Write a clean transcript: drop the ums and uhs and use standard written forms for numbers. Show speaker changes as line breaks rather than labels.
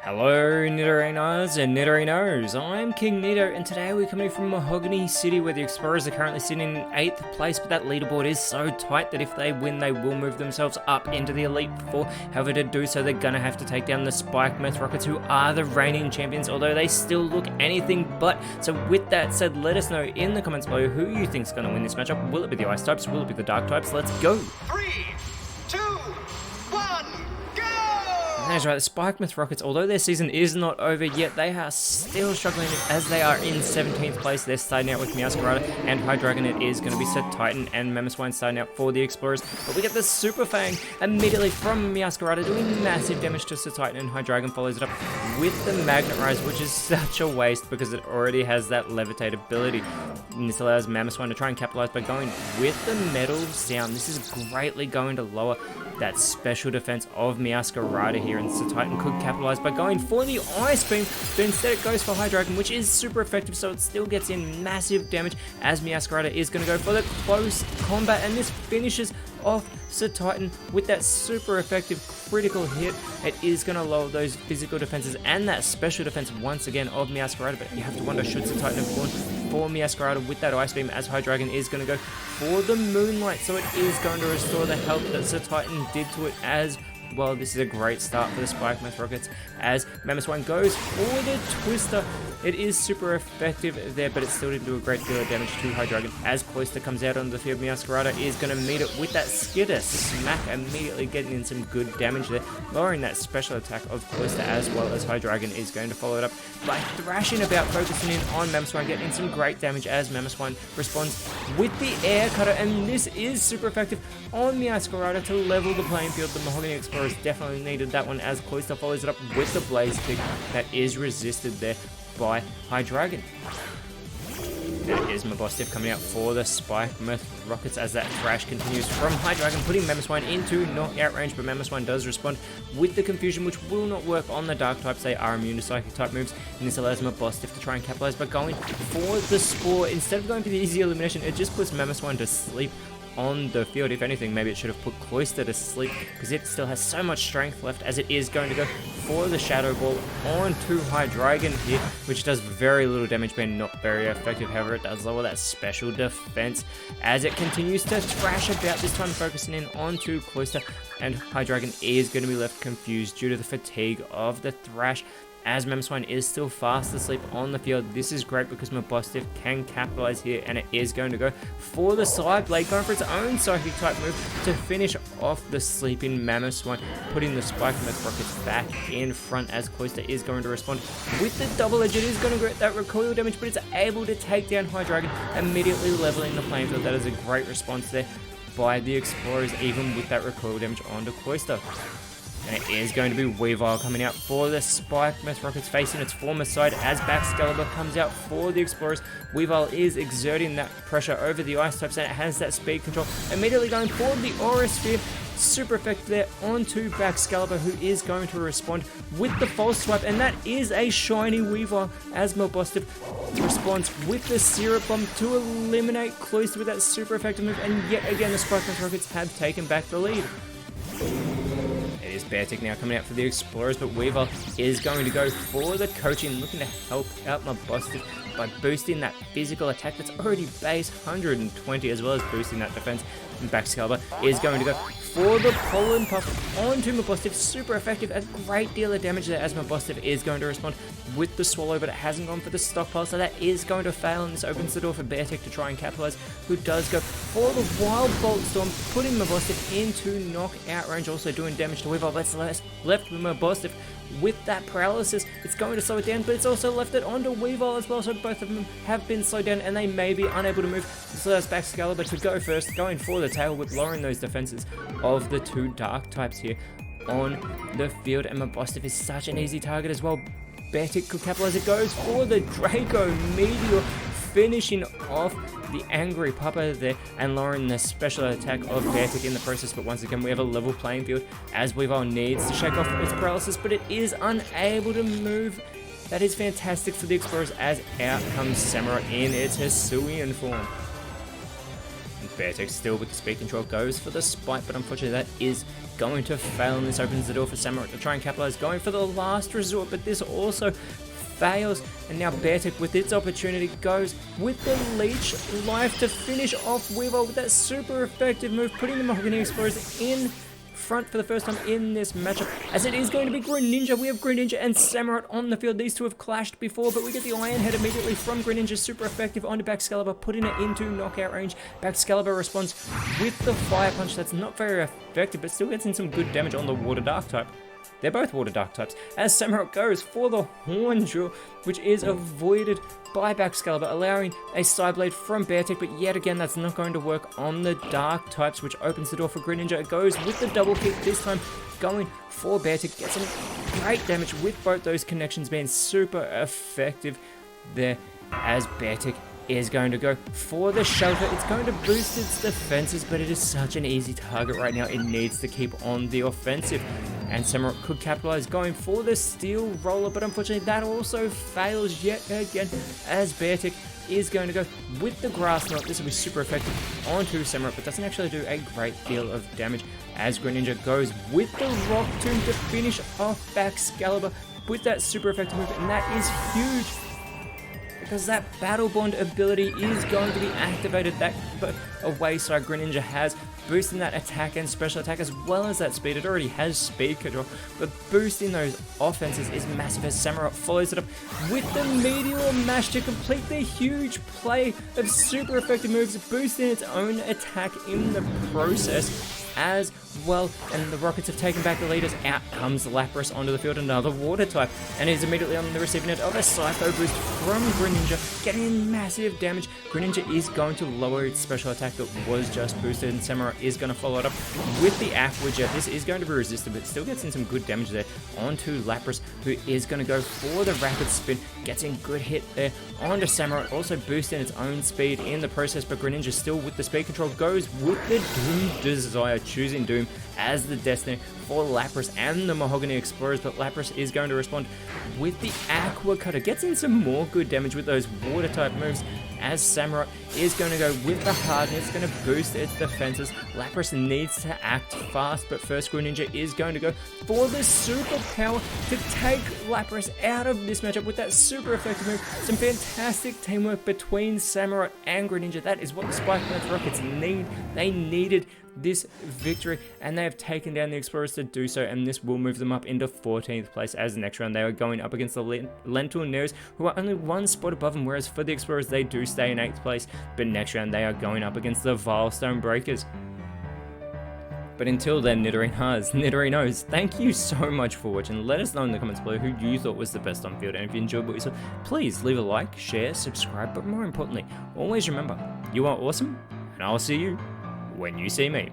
Hello Nidorinas and Nidorinos, I'm KingNido and today we're coming from Mahogany City where the Explorers are currently sitting in 8th place, but that leaderboard is so tight that if they win they will move themselves up into the Elite Four. However, to do so they're gonna have to take down the Spike Myth Rockets, who are the reigning champions, although they still look anything but. So with that said, let us know in the comments below who you think's gonna win this matchup. Will it be the Ice types? Will it be the Dark types? Let's go!
3, 2, 1, go!
That's right, the Spike Myth Rockets, although their season is not over yet, they are still struggling as they are in 17th place. They're starting out with Meowscarada and Hydreigon. It is going to be Sir Titan and Mamoswine starting out for the Explorers. But we get the Super Fang immediately from Meowscarada doing massive damage to Sir Titan, and Hydreigon follows it up with the Magnet Rise, which is such a waste because it already has that Levitate ability. And this allows Mamoswine to try and capitalize by going with the Metal Sound. This is greatly going to lower that special defense of Meowscarada here, and Sir Titan could capitalize by going for the Ice Beam, but instead it goes for Hydreigon, which is super effective, so it still gets in massive damage as Meowscarada is going to go for the close combat, and this finishes off Sir Titan with that super effective critical hit. It is going to lower those physical defenses and that special defense once again of Meowscarada, but you have to wonder, should Sir Titan have gone for Meowscarada with that Ice Beam, as Hydreigon is going to go for the Moonlight, so it is going to restore the health that Sir Titan did to it as well. This is a great start for the Spike Myth Rockets as Mamoswine goes for the Twister. It is super effective there, but it still didn't do a great deal of damage to Hydreigon as Cloyster comes out onto the field. Meowscarada is going to meet it with that Skitter Smack, immediately getting in some good damage there, lowering that special attack of Cloyster, as well as Hydreigon is going to follow it up by thrashing about, focusing in on Mamoswine, getting in some great damage as Mamoswine responds with the Air Cutter, and this is super effective on Meowscarada to level the playing field. The Mahogany Explorers definitely needed that one as Cloyster follows it up with the Blaze Kick that is resisted there by Hydreigon. There is Mabostiff coming out for the Spike Myth Rockets as that thrash continues from Hydreigon, putting Mamoswine into knockout range, but Mamoswine does respond with the Confusion, which will not work on the Dark types. They are immune to Psychic type moves, and this allows Mabostiff to try and capitalize by going for the Spore. Instead of going for the easy elimination, it just puts Mamoswine to sleep on the field. If anything, maybe it should have put Cloyster to sleep because it still has so much strength left, as it is going to go for the Shadow Ball onto Hydreigon here, which does very little damage, being not very effective. However, it does lower that special defense as it continues to thrash about, this time focusing in onto Cloyster, and Hydreigon is going to be left confused due to the fatigue of the thrash as Mamoswine is still fast asleep on the field. This is great because Mabostiff can capitalize here, and it is going to go for the Side Blade, going for its own Psychic type move to finish off the sleeping Mamoswine, putting the Spike Myth Rockets back in front as Cloyster is going to respond with the Double Edge. It is going to get that recoil damage, but it's able to take down Hydreigon, immediately leveling the playing field. That is a great response there by the Explorers, even with that recoil damage onto Cloyster. And it is going to be Weavile coming out for the Spike Myth Rockets, facing its former side as Baxcalibur comes out for the Explorers. Weavile is exerting that pressure over the Ice types, and it has that speed control, immediately going for the Aura Sphere. Super effective there onto Baxcalibur, who is going to respond with the False Swipe, and that is a shiny Weavile as Mabostiff responds with the Syrup Bomb to eliminate Cloyster with that super effective move, and yet again the Spike Myth Rockets have taken back the lead. It is Beartic now coming out for the Explorers, but Weavile is going to go for the coaching, looking to help out Mabostiff by boosting that physical attack that's already base 120, as well as boosting that defense. And Baxcalibur is going to go for the Pollen Puff onto Mabostiff, super effective, a great deal of damage there as Mabostiff is going to respond with the Swallow, but it hasn't gone for the Stockpile, so that is going to fail, and this opens the door for Beartic to try and capitalize, who does go for the Wild Bolt Storm, putting Mabostiff into knockout range, also doing damage to Weavile. That's left with Mabostiff with that paralysis. It's going to slow it down, but it's also left it onto Weavile as well, so both of them have been slowed down and they may be unable to move. So that's Baxcalibur to go first, going for the tail with lowering those defenses of the two Dark types here on the field, and Mabostiff is such an easy target as well. Beartic could capitalize. It goes for the Draco Meteor, finishing off the Angry Papa there and lowering the special attack of Beartic in the process. But once again, we have a level playing field as Weavile needs to shake off its paralysis, but it is unable to move. That is fantastic for the Explorers as out comes Samura in its Hisuian form. And Beartic still with the speed control goes for the Spike, but unfortunately that is going to fail, and this opens the door for Samurott to try and capitalize, going for the last resort, but this also fails, and now Beartic with its opportunity goes with the Leech Life to finish off Weavile with that super effective move, putting the Mahogany Explorers in front for the first time in this matchup, as it is going to be Greninja. We have Greninja and Samurott on the field. These two have clashed before, but we get the Iron Head immediately from Greninja, super effective onto Baxcalibur, putting it into knockout range. Baxcalibur responds with the Fire Punch. That's not very effective, but still gets in some good damage on the Water Dark type. They're both Water Dark types, as Samurott goes for the Horn Drill, which is avoided by Baxcalibur, allowing a Psyblade from Beartic, but yet again that's not going to work on the Dark types, which opens the door for Greninja. It goes with the double kick, this time going for Beartic, gets some great damage with both those connections being super effective there, as Beartic is going to go for the Shelter. It's going to boost its defenses, but it is such an easy target right now. It needs to keep on the offensive, and Samurott could capitalize going for the Steel Roller, but unfortunately that also fails yet again, as Beartic is going to go with the Grass Knot. This will be super effective onto Samurott, but doesn't actually do a great deal of damage, as Greninja goes with the Rock Tomb to finish off Baxcalibur with that super effective move, and that is huge, because that Battle Bond ability is going to be activated. That away side Greninja has, boosting that attack and special attack as well as that speed. It already has speed control, but boosting those offenses is massive, as Samurott follows it up with the Meteor Mash to complete the huge play of super effective moves, boosting its own attack in the process as well. And the Rockets have taken back the leaders. Out comes Lapras onto the field, another Water type, and he's immediately on the receiving end of a Psycho boost from Greninja, getting massive damage. Greninja is going to lower its special attack that was just boosted, and Samurott is going to follow it up with the Aqua Jet. This is going to be resisted, but still gets in some good damage there onto Lapras, who is going to go for the Rapid Spin, gets in good hit there onto Samurott, also boosting its own speed in the process, but Greninja still with the speed control goes with the Doom Desire, choosing Doom as the destiny for Lapras and the Mahogany Explorers, but Lapras is going to respond with the Aqua Cutter, gets in some more good damage with those Water type moves, as Samurott is going to go with the Hardness, going to boost its defenses. Lapras needs to act fast, but first Greninja is going to go for the Super Power to take Lapras out of this matchup with that super effective move. Some fantastic teamwork between Samurott and Greninja. That is what the Spike Mouth Rockets need. They needed this victory, and they have taken down the Explorers to do so, and this will move them up into 14th place, as the next round they are going up against the Lentil Neos, who are only one spot above them, whereas for the Explorers they do stay in 8th place, but next round they are going up against the Vilestone Breakers. But until then, Nidorinos, thank you so much for watching. Let us know in the comments below who you thought was the best on field, and if you enjoyed what you saw, please leave a like, share, subscribe, but more importantly, always remember, you are awesome, and I'll see you when you see me.